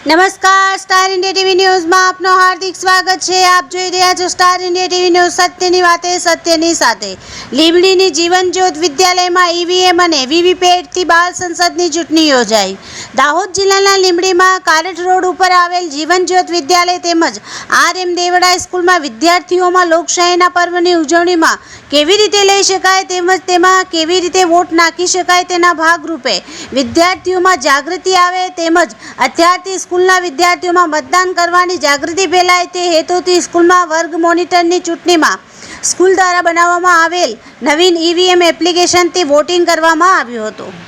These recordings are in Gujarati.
નમસ્કાર, સ્ટાર ઇન્ડિયા ટીવી ન્યૂઝમાં આપનું હાર્દિક સ્વાગત છે। આપ જોઈ રહ્યા છો સ્ટાર ઇન્ડિયા ટીવી ન્યૂઝ, સત્યની વાતે સત્યની સાથે। લીંબડીની જીવન જ્યોત વિદ્યાલયમાં ઈવીએમ અને વીવીપેટથી બાળ સંસદની ચૂંટણી યોજાઈ। દાહોદ જિલ્લાના લીંબડીમાં કારટ રોડ ઉપર આવેલ જીવન જ્યોત વિદ્યાલય તેમજ આર.એમ. દેવડા સ્કૂલમાં વિદ્યાર્થીઓમાં લોકશાહીના પર્વની ઉજવણીમાં કેવી રીતે લઈ શકાય તેમજ તેમાં કેવી રીતે વોટ નાખી શકાય તેના ભાગરૂપે વિદ્યાર્થીઓમાં જાગૃતિ આવે તેમજ અત્યારથી સ્કૂલના વિદ્યાર્થીઓમાં મતદાન કરવાની જાગૃતિ ફેલાય તે હેતુથી સ્કૂલમાં વર્ગ મોનિટરની ચૂંટણીમાં સ્કૂલ દ્વારા બનાવવામાં આવેલ નવીન ઈવીએમ એપ્લિકેશનથી વોટિંગ કરવામાં આવ્યું હતું।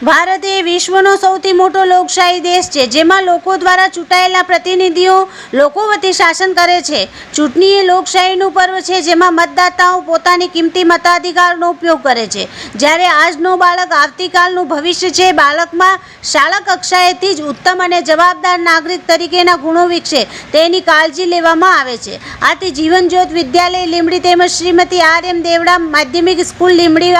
ભારત એ વિશ્વનો સૌથી મોટો લોકશાહી દેશ છે, જેમાં લોકો દ્વારા ચૂંટાયેલા પ્રતિનિધિઓ લોકો વતી શાસન કરે છે। ચૂંટણી એ લોકશાહીનું પર્વ છે, જેમાં મતદાતાઓ પોતાની કિંમતી મતાધિકારનો ઉપયોગ કરે છે। જ્યારે આજનો બાળક આવતીકાલનું ભવિષ્ય છે। બાળકમાં શાળા કક્ષાએથી જ ઉત્તમ અને જવાબદાર નાગરિક તરીકેના ગુણો વિકસે તેની કાળજી લેવામાં આવે છે। આથી જીવન જ્યોત વિદ્યાલય લીંબડી તેમજ શ્રીમતી આર.એમ. દેવડા માધ્યમિક સ્કૂલ લીંબડી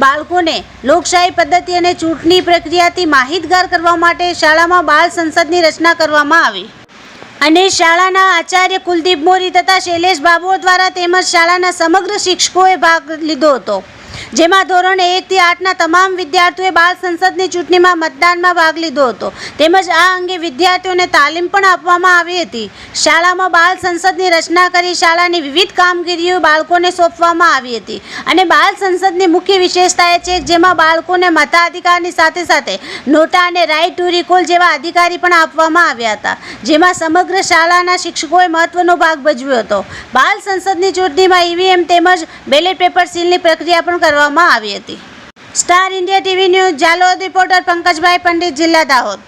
બાળકોને લોકશાહી પદ્ધતિ અને ચૂંટણી પ્રક્રિયાથી માહિતગાર કરવા માટે શાળામાં બાળ સંસદની રચના કરવામાં આવી અને શાળાના આચાર્ય કુલદીપ મોરી તથા શૈલેષ બાબો દ્વારા તેમજ શાળાના સમગ્ર શિક્ષકોએ ભાગ લીધો હતો, જેમાં ધોરણ 1 થી 8ના તમામ વિદ્યાર્થીઓએ બાળ સંસદની ચૂંટણીમાં મતદાનમાં ભાગ લીધો હતો તેમજ આ અંગે વિદ્યાર્થીઓને તાલીમ પણ આપવામાં આવી હતી। શાળામાં બાળ સંસદની રચના કરી શાળાની વિવિધ કામગીરીઓ બાળકોને સોંપવામાં આવી હતી અને બાળ સંસદની મુખ્ય વિશેષતા એ છે જેમાં બાળકોને મતાધિકારની સાથે સાથે નોટા અને રાઇટ ટુ રિકોલ જેવા અધિકારી પણ આપવામાં આવ્યા હતા, જેમાં સમગ્ર શાળાના શિક્ષકોએ મહત્વનો ભાગ ભજવ્યો હતો। બાળ સંસદની ચૂંટણીમાં ઈવીએમ તેમજ બેલેટ પેપર સીલની પ્રક્રિયા પણ કરવામાં આવી હતી। Star India TV news, Jhalod reporter Pankajbhai Pandit, જિલ્લા દાહોદ।